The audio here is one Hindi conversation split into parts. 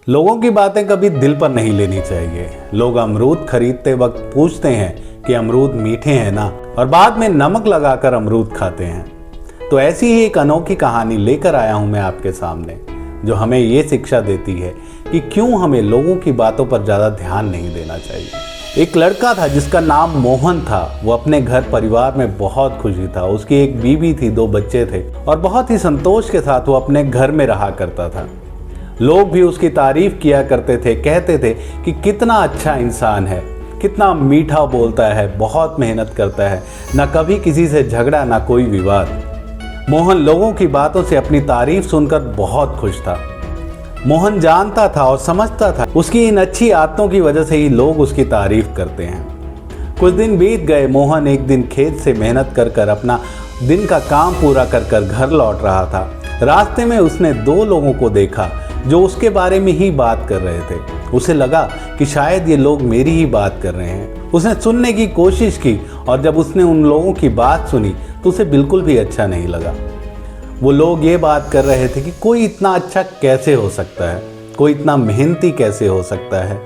लोगों की बातें कभी दिल पर नहीं लेनी चाहिए। लोग अमरूद खरीदते वक्त पूछते हैं कि अमरूद मीठे हैं ना, और बाद में नमक लगाकर अमरूद खाते हैं। तो ऐसी ही एक अनोखी कहानी लेकर आया हूं मैं आपके सामने, जो हमें ये शिक्षा देती है कि क्यों हमें लोगों की बातों पर ज़्यादा ध्यान नहीं देना चाहिए। एक लड़का था जिसका नाम मोहन था। वो अपने घर परिवार में बहुत खुशी था। उसकी एक बीवी थी, 2 बच्चे थे और बहुत ही संतोष के साथ वो अपने घर में रहा करता था। लोग भी उसकी तारीफ किया करते थे, कहते थे कि कितना अच्छा इंसान है, कितना मीठा बोलता है, बहुत मेहनत करता है, ना कभी किसी से झगड़ा ना कोई विवाद। मोहन लोगों की बातों से अपनी तारीफ सुनकर बहुत खुश था। मोहन जानता था और समझता था उसकी इन अच्छी आदतों की वजह से ही लोग उसकी तारीफ करते हैं। कुछ दिन बीत गए। मोहन एक दिन खेत से मेहनत कर कर अपना दिन का काम पूरा कर कर घर लौट रहा था। रास्ते में उसने 2 लोगों को देखा जो उसके बारे में ही बात कर रहे थे। उसे लगा कि शायद ये लोग मेरी ही बात कर रहे हैं। उसने सुनने की कोशिश की और जब उसने उन लोगों की बात सुनी तो उसे बिल्कुल भी अच्छा नहीं लगा। वो लोग ये बात कर रहे थे कि कोई इतना अच्छा कैसे हो सकता है, कोई इतना मेहनती कैसे हो सकता है।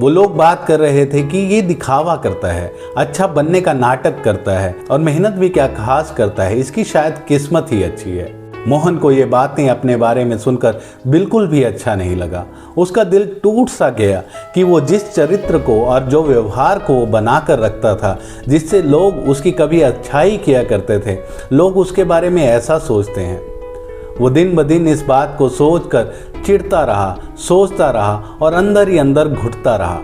वो लोग बात कर रहे थे कि ये दिखावा करता है, अच्छा बनने का नाटक करता है और मेहनत भी क्या खास करता है, इसकी शायद किस्मत ही अच्छी है। मोहन को ये बातें अपने बारे में सुनकर बिल्कुल भी अच्छा नहीं लगा। उसका दिल टूट सा गया कि वो जिस चरित्र को और जो व्यवहार को वो बना कर रखता था, जिससे लोग उसकी कभी अच्छाई किया करते थे, लोग उसके बारे में ऐसा सोचते हैं। वो दिन ब दिन इस बात को सोचकर चिढ़ता रहा, सोचता रहा और अंदर ही अंदर घुटता रहा।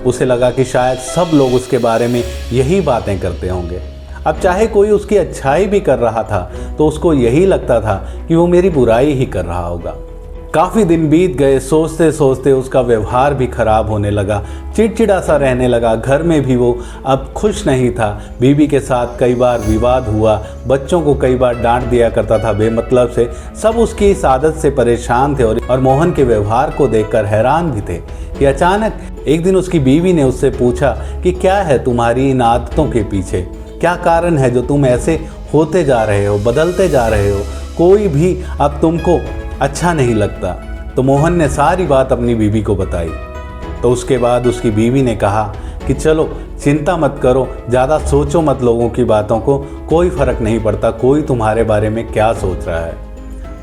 उसे लगा कि शायद सब लोग उसके बारे में यही बातें करते होंगे। अब चाहे कोई उसकी अच्छाई भी कर रहा था तो उसको यही लगता था कि वो मेरी बुराई ही कर रहा होगा। काफ़ी दिन बीत गए। सोचते सोचते उसका व्यवहार भी खराब होने लगा, चिड़चिड़ा सा रहने लगा। घर में भी वो अब खुश नहीं था। बीवी के साथ कई बार विवाद हुआ, बच्चों को कई बार डांट दिया करता था बेमतलब से। सब उसकी इस आदत से परेशान थे और मोहन के व्यवहार को देखकर हैरान भी थे कि अचानक एक दिन उसकी बीवी ने उससे पूछा कि क्या है तुम्हारी इन आदतों के पीछे, क्या कारण है जो तुम ऐसे होते जा रहे हो, बदलते जा रहे हो, कोई भी अब तुमको अच्छा नहीं लगता। तो मोहन ने सारी बात अपनी बीवी को बताई। तो उसके बाद उसकी बीवी ने कहा कि चलो चिंता मत करो, ज़्यादा सोचो मत लोगों की बातों को, कोई फ़र्क नहीं पड़ता कोई तुम्हारे बारे में क्या सोच रहा है।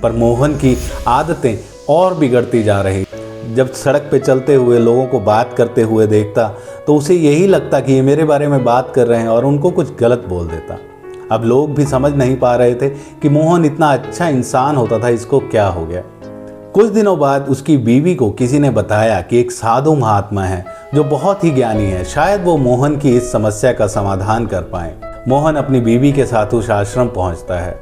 पर मोहन की आदतें और बिगड़ती जा रही। जब सड़क पे चलते हुए लोगों को बात करते हुए देखता तो उसे यही लगता कि ये मेरे बारे में बात कर रहे हैं और उनको कुछ गलत बोल देता। अब लोग भी समझ नहीं पा रहे थे कि मोहन इतना अच्छा इंसान होता था, इसको क्या हो गया। कुछ दिनों बाद उसकी बीवी को किसी ने बताया कि एक साधु महात्मा है जो बहुत ही ज्ञानी है, शायद वो मोहन की इस समस्या का समाधान कर पाए। मोहन अपनी बीवी के साथ उस आश्रम पहुंचता है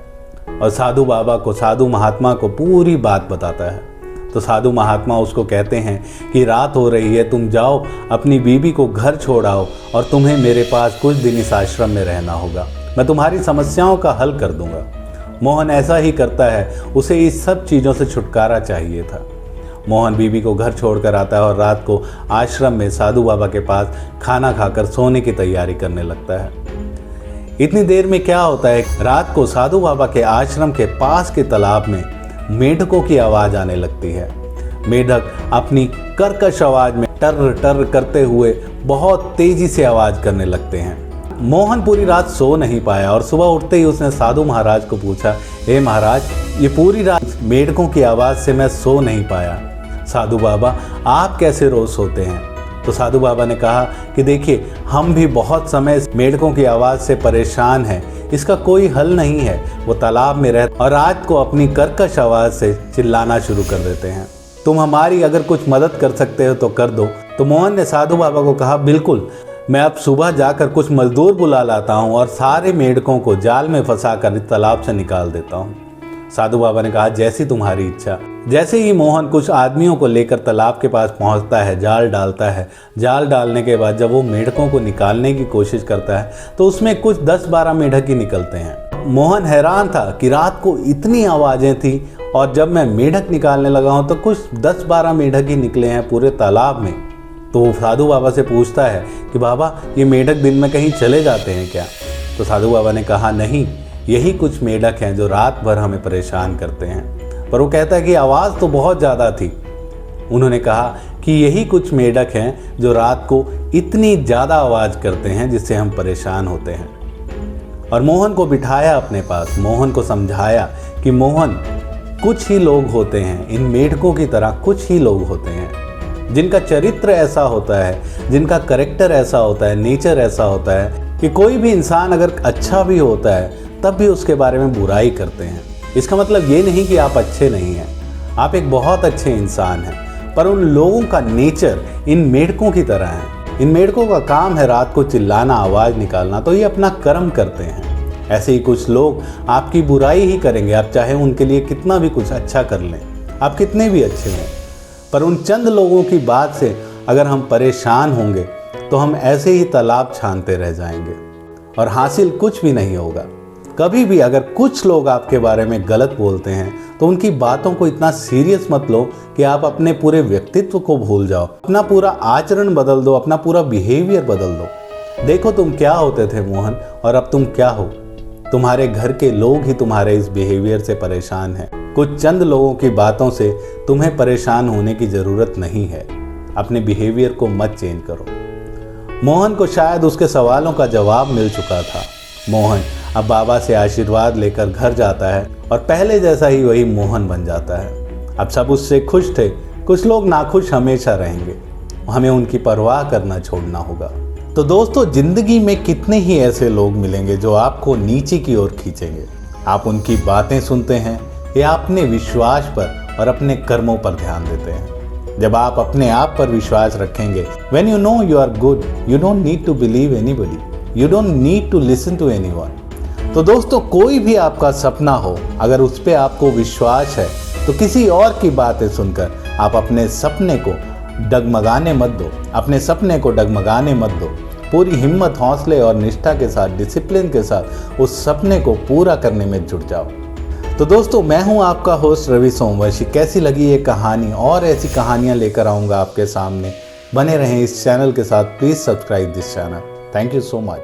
और साधु बाबा को, साधु महात्मा को पूरी बात बताता है। तो साधु महात्मा उसको कहते हैं कि रात हो रही है, तुम जाओ अपनी बीवी को घर छोड़ आओ और तुम्हें मेरे पास कुछ दिन इस आश्रम में रहना होगा, मैं तुम्हारी समस्याओं का हल कर दूंगा। मोहन ऐसा ही करता है, उसे इस सब चीज़ों से छुटकारा चाहिए था। मोहन बीवी को घर छोड़कर आता है और रात को आश्रम में साधु बाबा के पास खाना खाकर सोने की तैयारी करने लगता है। इतनी देर में क्या होता है, रात को साधु बाबा के आश्रम के पास के तालाब में मेढकों की आवाज़ आने लगती है। मेढक अपनी कर्कश आवाज़ में टर टर करते हुए बहुत तेज़ी से आवाज़ करने लगते हैं। मोहन पूरी रात सो नहीं पाया और सुबह उठते ही उसने साधु महाराज को पूछा, हे महाराज, ये पूरी रात मेढकों की आवाज़ से मैं सो नहीं पाया। साधु बाबा, आप कैसे रोज़ सोते हैं? तो साधु बाबा ने कहा कि देखिए, हम भी बहुत समय मेढकों की आवाज़ से परेशान हैं, इसका कोई हल नहीं है। वो तालाब में रहते और रात को अपनी कर्कश आवाज़ से चिल्लाना शुरू कर देते हैं। तुम हमारी अगर कुछ मदद कर सकते हो तो कर दो। तो मोहन ने साधु बाबा को कहा, बिल्कुल, मैं अब सुबह जाकर कुछ मजदूर बुला लाता हूँ और सारे मेढकों को जाल में फंसा कर इस तालाब से निकाल देता हूँ। साधु बाबा ने कहा, जैसी तुम्हारी इच्छा। जैसे ही मोहन कुछ आदमियों को लेकर तालाब के पास पहुंचता है, जाल डालता है। जाल डालने के बाद जब वो मेढकों को निकालने की कोशिश करता है तो उसमें कुछ 10-12 मेढक ही निकलते हैं। मोहन हैरान था कि रात को इतनी आवाज़ें थी और जब मैं मेढक निकालने लगा हूँ तो कुछ 10-12 मेढक ही निकले हैं पूरे तालाब में। तो वो साधु बाबा से पूछता है कि बाबा, ये मेढक दिन में कहीं चले जाते हैं क्या? तो साधु बाबा ने कहा, नहीं, यही कुछ मेढक हैं जो रात भर हमें परेशान करते हैं। पर वो कहता है कि आवाज़ तो बहुत ज़्यादा थी। उन्होंने कहा कि यही कुछ मेढक हैं जो रात को इतनी ज़्यादा आवाज़ करते हैं जिससे हम परेशान होते हैं। और मोहन को बिठाया अपने पास, मोहन को समझाया कि मोहन, कुछ ही लोग होते हैं, इन मेढकों की तरह कुछ ही लोग होते हैं जिनका चरित्र ऐसा होता है, जिनका करेक्टर ऐसा होता है, नेचर ऐसा होता है कि कोई भी इंसान अगर अच्छा भी होता है तब भी उसके बारे में बुराई करते हैं। इसका मतलब ये नहीं कि आप अच्छे नहीं हैं, आप एक बहुत अच्छे इंसान हैं, पर उन लोगों का नेचर इन मेढकों की तरह है। इन मेढकों का काम है रात को चिल्लाना, आवाज़ निकालना, तो ये अपना कर्म करते हैं। ऐसे ही कुछ लोग आपकी बुराई ही करेंगे, आप चाहे उनके लिए कितना भी कुछ अच्छा कर लें, आप कितने भी अच्छे हैं, पर उन चंद लोगों की बात से अगर हम परेशान होंगे तो हम ऐसे ही तालाब छानते रह जाएंगे और हासिल कुछ भी नहीं होगा। कभी भी अगर कुछ लोग आपके बारे में गलत बोलते हैं तो उनकी बातों को इतना सीरियस मत लो कि आप अपने पूरे व्यक्तित्व को भूल जाओ, अपना पूरा आचरण बदल दो, अपना पूरा बिहेवियर बदल दो। देखो तुम क्या होते थे मोहन और अब तुम क्या हो। तुम्हारे घर के लोग ही तुम्हारे इस बिहेवियर से परेशान हैं। कुछ चंद लोगों की बातों से तुम्हें परेशान होने की ज़रूरत नहीं है। अपने बिहेवियर को मत चेंज करो। मोहन को शायद उसके सवालों का जवाब मिल चुका था। मोहन अब बाबा से आशीर्वाद लेकर घर जाता है और पहले जैसा ही वही मोहन बन जाता है। अब सब उससे खुश थे, कुछ लोग नाखुश हमेशा रहेंगे, हमें उनकी परवाह करना छोड़ना होगा। तो दोस्तों, जिंदगी में कितने ही ऐसे लोग मिलेंगे जो आपको नीचे की ओर खींचेंगे। आप उनकी बातें सुनते हैं या अपने विश्वास पर और अपने कर्मों पर ध्यान देते हैं। जब आप अपने आप पर विश्वास रखेंगे, when you know you are good, you don't need to believe anybody, you don't need to listen to anyone। तो दोस्तों, कोई भी आपका सपना हो, अगर उस पर आपको विश्वास है तो किसी और की बातें सुनकर आप अपने सपने को डगमगाने मत दो, अपने सपने को डगमगाने मत दो। पूरी हिम्मत, हौसले और निष्ठा के साथ, डिसिप्लिन के साथ उस सपने को पूरा करने में जुट जाओ। तो दोस्तों, मैं हूं आपका होस्ट रवि सोमवंशी। कैसी लगी ये कहानी? और ऐसी कहानियां लेकर आऊंगा आपके सामने। बने रहें इस चैनल के साथ। Please subscribe this channel. Thank you so much.